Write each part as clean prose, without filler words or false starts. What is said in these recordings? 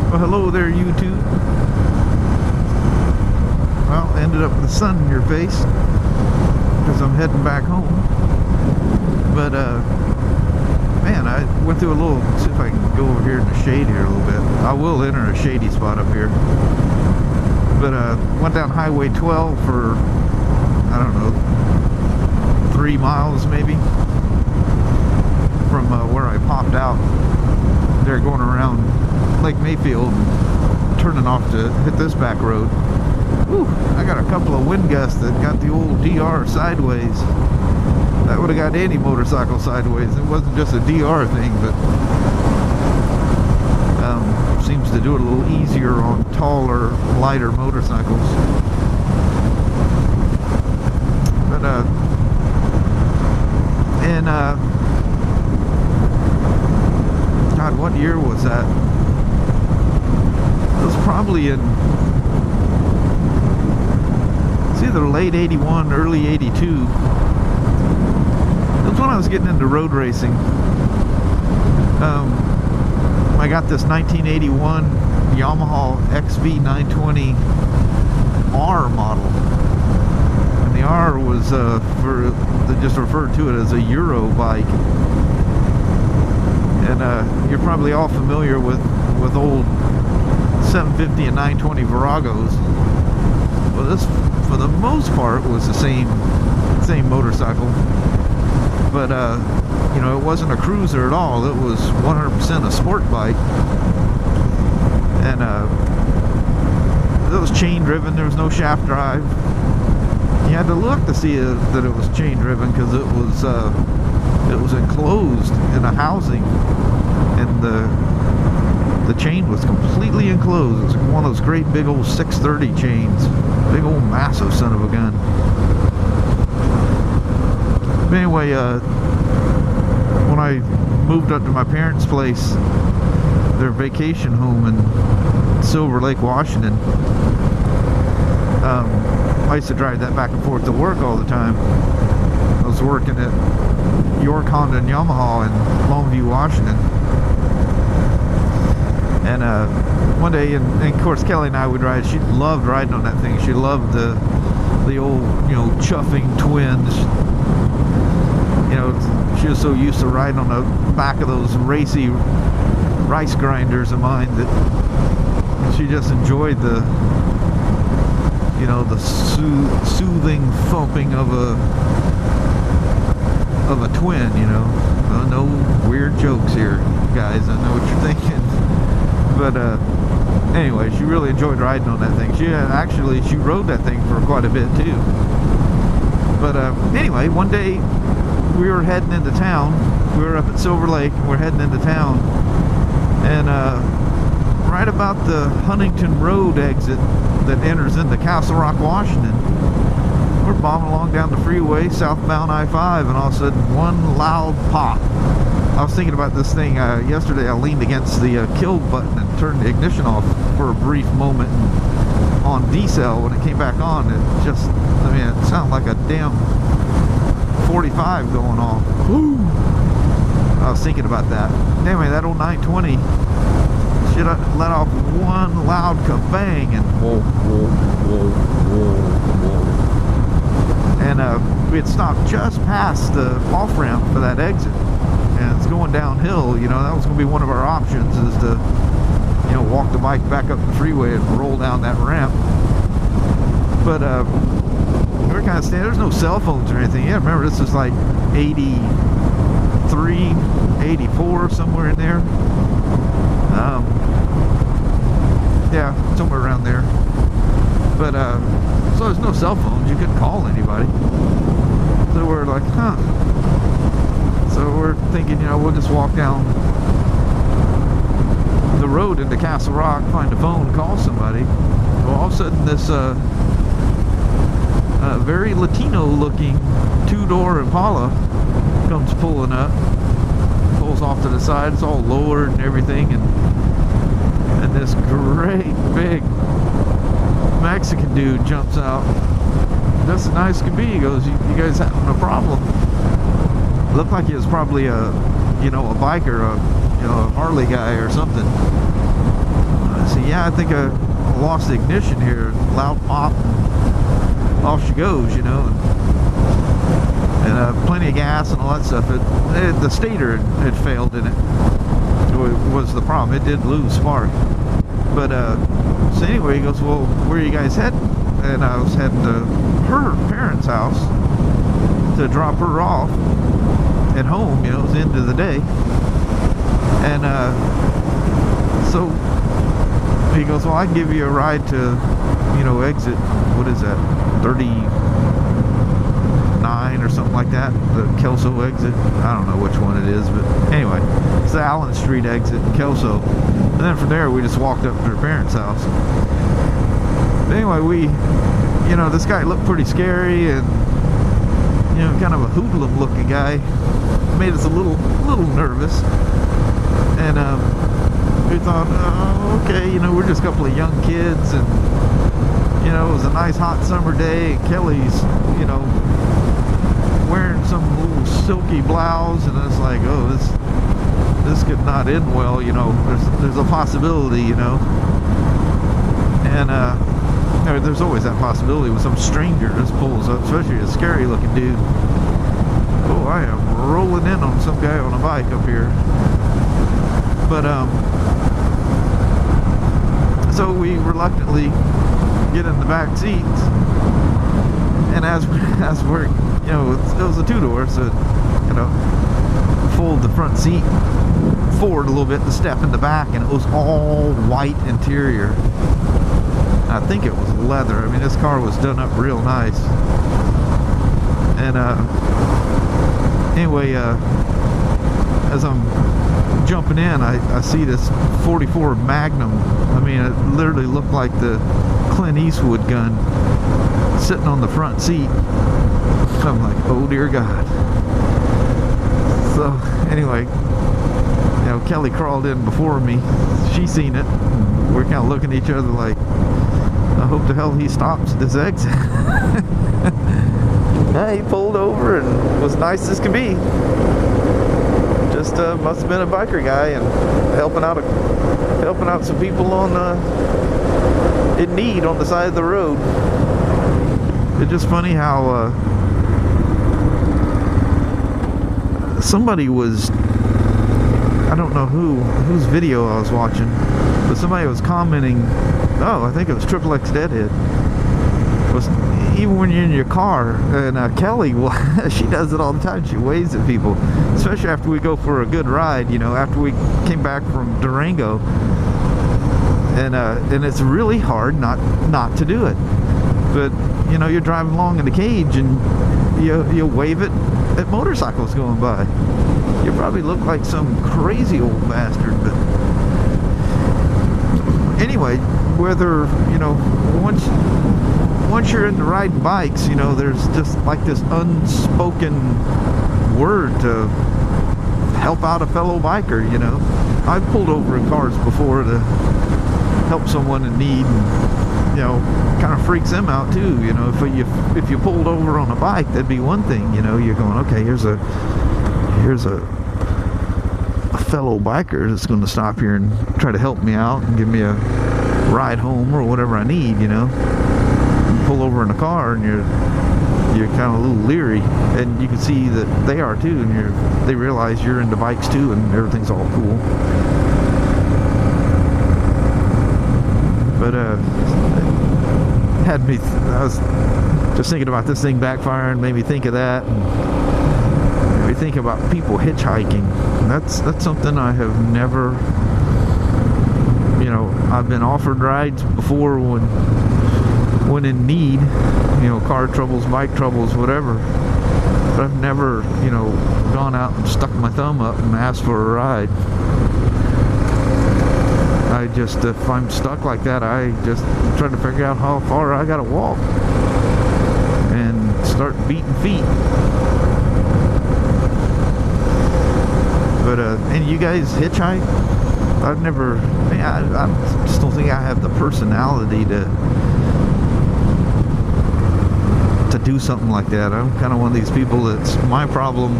Well, hello there, YouTube. Well, I ended up with the sun in your face because I'm heading back home. But, man, I went through a little, see if I can go over here in the shade here a little bit. I will enter a shady spot up here. But, went down Highway 12 for, I don't know, 3 miles maybe from where I popped out. They're going around Lake Mayfield and turning off to hit this back road. Whew, I got a couple of wind gusts that got the old DR sideways. That would have got any motorcycle sideways. It wasn't just a DR thing, but seems to do it a little easier on taller, lighter motorcycles. But God, what year was that? It was probably in, it's either late 81, early 82. That's when I was getting into road racing. I got this 1981 Yamaha XV920R model. And the R was, they just referred to it as a Euro bike. And you're probably all familiar with old 750 and 920 Viragos. Well, this, for the most part, was the same motorcycle. But you know, it wasn't a cruiser at all. It was 100% a sport bike. And it was chain driven. There was no shaft drive. You had to look to see that it was chain driven because it was enclosed in a housing, and the chain was completely enclosed. It was one of those great big old 630 chains, big old massive son of a gun. But anyway, when I moved up to my parents' place, their vacation home in Silver Lake, Washington, I used to drive that back and forth to work all the time. I was working at York Honda and Yamaha in Longview, Washington. And one day, and of course Kelly and I would ride. She loved riding on that thing. She loved the old, you know, chuffing twins. You know, she was so used to riding on the back of those racy rice grinders of mine that she just enjoyed the, you know, the soothing thumping of a twin, you know. No weird jokes here, guys. I know what you're thinking. But anyway, she really enjoyed riding on that thing. She rode that thing for quite a bit too. But anyway, one day we were heading into town. We were up at Silver Lake and we're heading into town. And right about the Huntington Road exit that enters into Castle Rock, Washington, we're bombing along down the freeway, southbound I-5, and all of a sudden, one loud pop. I was thinking about this thing yesterday. I leaned against the kill button and turned the ignition off for a brief moment. And on D.S.A, when it came back on, it just, I mean, it sounded like a damn 45 going off. Woo! I was thinking about that. Anyway, that old 920 should have let off one loud kabang and whoa, whoa, whoa, whoa, whoa. And we had stopped just past the off-ramp for that exit. And it's going downhill, you know. That was going to be one of our options, is to, you know, walk the bike back up the freeway and roll down that ramp. But we were kind of standing, there's no cell phones or anything. Yeah, remember, this is like 83, 84, somewhere in there. Yeah, somewhere around there. But so there's no cell phones, you couldn't call anybody. So we're like, huh. So we're thinking, you know, we'll just walk down the road into Castle Rock, find a phone, call somebody. Well, all of a sudden this very Latino-looking two-door Impala comes pulling up, pulls off to the side. It's all lowered and everything, and this great big Mexican dude jumps out. Just as nice can be. He goes, "You guys having a problem?" Looked like he was probably a, you know, a biker, a Harley guy or something. yeah, I think I lost the ignition here. Loud pop, and off she goes, you know. And plenty of gas and all that stuff. The stator had failed in it. It was the problem. It did lose spark. But so anyway, he goes, well, where are you guys heading? And I was heading to her parents' house to drop her off at home. You know, it was the end of the day. And so he goes, well, I can give you a ride to, you know, exit, what is that, 39 or something like that, the Kelso exit. I don't know which one it is, but anyway, it's the Allen Street exit in Kelso. And then from there, we just walked up to her parents' house. But anyway, you know, this guy looked pretty scary and, you know, kind of a hoodlum looking guy. Made us a little nervous. And we thought, oh, okay, you know, we're just a couple of young kids, and, you know, it was a nice hot summer day, and Kelly's, you know, wearing some little silky blouse, and it's like, oh, this could not end well, you know. There's a possibility, you know. And there's always that possibility when some stranger just pulls up, especially a scary looking dude. Oh, I am rolling in on some guy on a bike up here. But so we reluctantly get in the back seats, and as we're, you know, it was a two-door, so, you know, fold the front seat forward a little bit to step in the back, and it was all white interior. I think it was leather. I mean, this car was done up real nice. And anyway, as I'm jumping in, I see this 44 Magnum. I mean, it literally looked like the Clint Eastwood gun sitting on the front seat. I'm like, oh dear God. So anyway, you know, Kelly crawled in before me. She seen it. We're kind of looking at each other like, I hope to hell he stops at this exit. Yeah, he pulled over and was nice as could be. Just must have been a biker guy and helping out some people on in need on the side of the road. It's just funny how somebody was, I don't know whose video I was watching, but somebody was commenting, oh, I think it was XXX Deadhead, was, even when you're in your car, and Kelly, well, she does it all the time. She waves at people, especially after we go for a good ride, you know, after we came back from Durango, and it's really hard not to do it. But, you know, you're driving along in the cage, and you wave it at motorcycles going by. You probably look like some crazy old bastard, but anyway, whether, you know, once you're into riding bikes, you know, there's just like this unspoken word to help out a fellow biker, you know. I've pulled over in cars before to help someone in need, and, you know, kind of freaks them out too, you know. If you pulled over on a bike, that'd be one thing, you know. You're going, okay, here's a fellow biker that's going to stop here and try to help me out and give me a ride home or whatever I need, you know. You pull over in a car and you're kind of a little leery, and you can see that they are too, and they realize you're into bikes too, and everything's all cool. But had me, I was just thinking about this thing backfiring, made me think of that, and made me think about people hitchhiking. And that's something I have never, you know, I've been offered rides before when in need, you know, car troubles, bike troubles, whatever. But I've never, you know, gone out and stuck my thumb up and asked for a ride. I just, if I'm stuck like that, I just try to figure out how far I gotta walk and start beating feet. But and you guys hitchhike? I've never, I just don't think I have the personality to do something like that. I'm kind of one of these people that's my problem,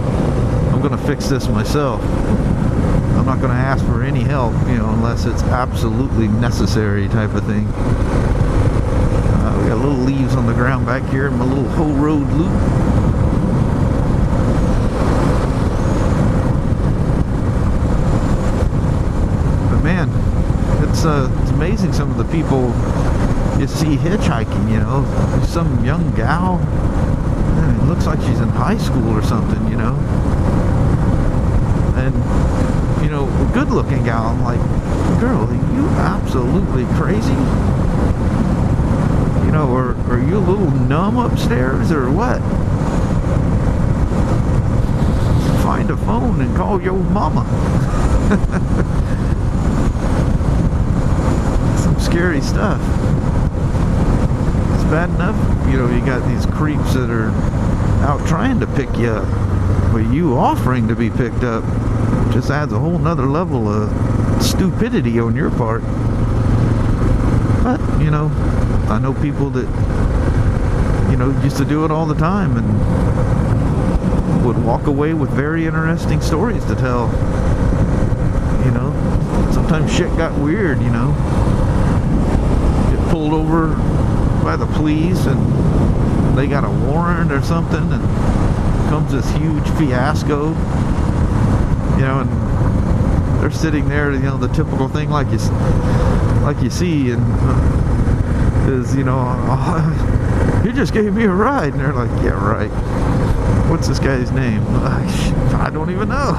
I'm gonna fix this myself. I'm not going to ask for any help, you know, unless it's absolutely necessary type of thing. We got little leaves on the ground back here in my little whole road loop. But man, it's amazing some of the people you see hitchhiking, you know. There's some young gal, man, it looks like she's in high school or something, you know. And, you know, a good looking gal, I'm like, girl, are you absolutely crazy? You know, or are you a little numb upstairs or what? Find a phone and call your mama. Some scary stuff. It's bad enough, you know, you got these creeps that are out trying to pick you up, but you offering to be picked up just adds a whole nother level of stupidity on your part. But, you know, I know people that, you know, used to do it all the time and would walk away with very interesting stories to tell. You know, sometimes shit got weird, you know. Get pulled over by the police and they got a warrant or something, and comes this huge fiasco. You know, and they're sitting there, you know, the typical thing like you see, and is, you know, oh, he just gave me a ride, and they're like, yeah, right. What's this guy's name? I don't even know.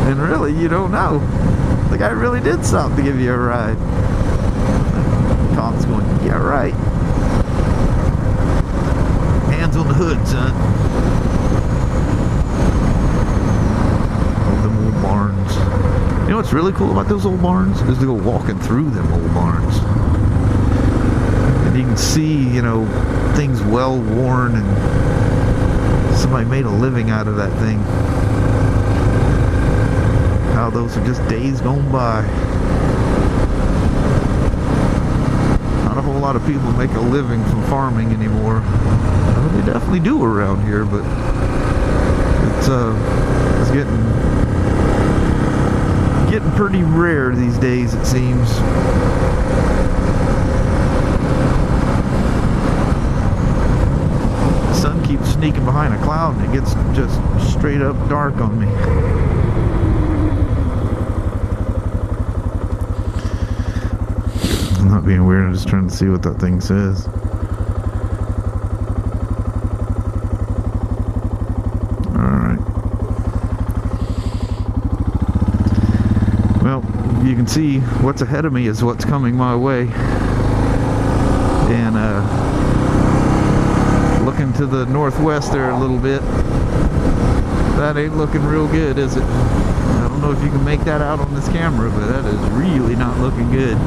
And really, you don't know. The guy really did stop to give you a ride. Tom's going, yeah, right. Hands on the hood, son. Barns. You know what's really cool about those old barns is to go walking through them old barns, and you can see, you know, things well worn, and somebody made a living out of that thing. How those are just days gone by. Not a whole lot of people make a living from farming anymore. Well, they definitely do around here, but it's getting pretty rare these days, it seems. The sun keeps sneaking behind a cloud and it gets just straight up dark on me. I'm not being weird, I'm just trying to see what that thing says. You can see what's ahead of me is what's coming my way, and looking to the northwest there a little bit, that ain't looking real good, is it? I don't know if you can make that out on this camera, but that is really not looking good.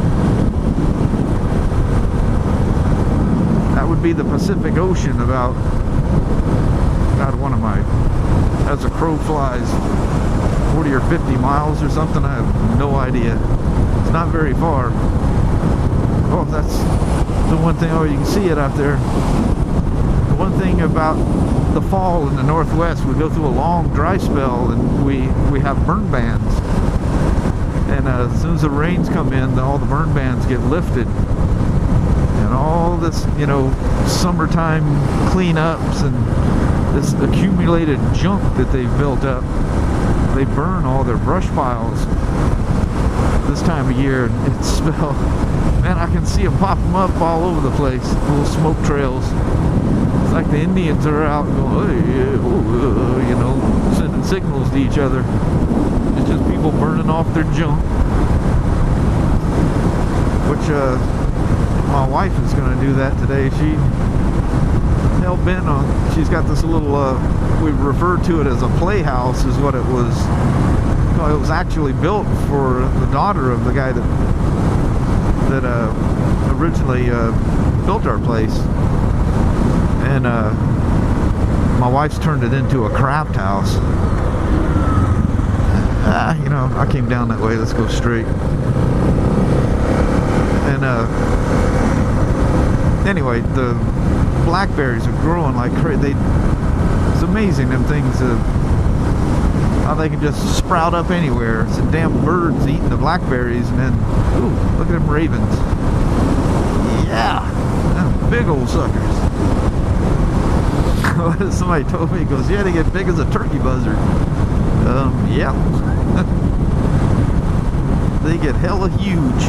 That would be the Pacific Ocean about, God, one of my, as a crow flies, 40 or 50 miles or something. I have no idea. It's not very far. Oh, that's the one thing. Oh, you can see it out there. The one thing about the fall in the northwest, we go through a long dry spell, and we have burn bans. And as soon as the rains come in, all the burn bans get lifted, and all this, you know, summertime cleanups and this accumulated junk that they've built up. They burn all their brush piles this time of year, and it's smell. Man, I can see them pop them up all over the place, little smoke trails. It's like the Indians are out going, hey, you know, sending signals to each other. It's just people burning off their junk. Which, my wife is going to do that today. She hell-bent on, she's got this little, we referred to it as a playhouse, is what it was. Well, it was actually built for the daughter of the guy that originally built our place, and my wife's turned it into a craft house. You know, I came down that way, let's go straight. And anyway, the blackberries are growing like crazy. It's amazing, them things. how they can just sprout up anywhere. Some damn birds eating the blackberries, and then, ooh, look at them ravens. Yeah, them big old suckers. Somebody told me, he goes, yeah, they get big as a turkey buzzard. Yeah. They get hella huge.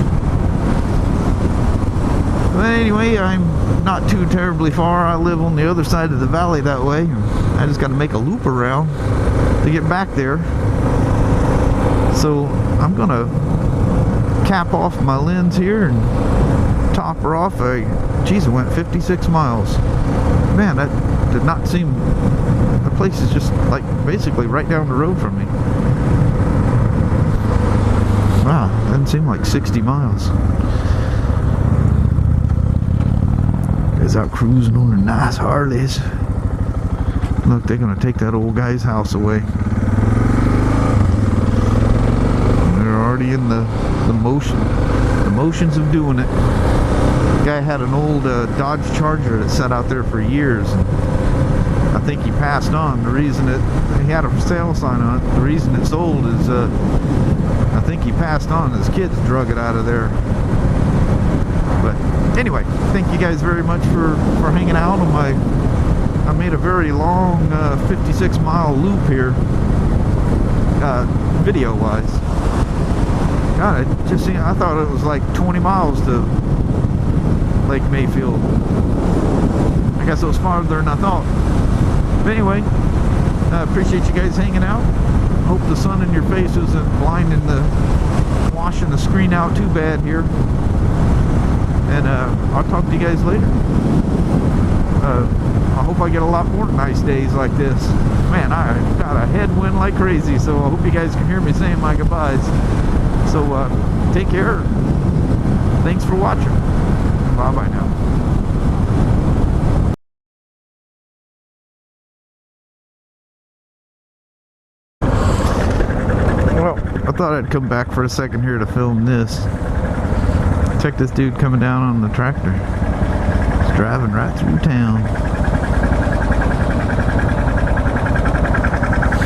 But anyway, I'm not too terribly far. I live on the other side of the valley that way. I just got to make a loop around to get back there. So I'm going to cap off my lens here and top her off. Geez, it went 56 miles. Man, that did not seem... The place is just like basically right down the road from me. Wow, doesn't seem like 60 miles. Guys out cruising on their nice Harleys. Look, they're gonna take that old guy's house away. They're already in the motions of doing it. The guy had an old Dodge Charger that sat out there for years. And I think he passed on. The reason he had a for sale sign on it. The reason it sold is I think he passed on. His kids drug it out of there. But anyway, thank you guys very much for hanging out on my... I made a very long 56-mile loop here, video-wise. God, I thought it was like 20 miles to Lake Mayfield. I guess it was farther than I thought. But anyway, I appreciate you guys hanging out. Hope the sun in your face isn't blinding washing the screen out too bad here. And I'll talk to you guys later. I hope I get a lot more nice days like this. Man, I got a headwind like crazy, so I hope you guys can hear me saying my goodbyes. So take care. Thanks for watching. Bye-bye now. I thought I'd come back for a second here to film this. Check this dude coming down on the tractor. He's driving right through town.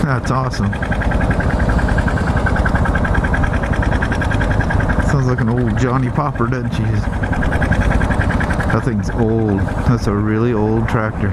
That's awesome. Sounds like an old Johnny Popper, doesn't she? That thing's old. That's a really old tractor.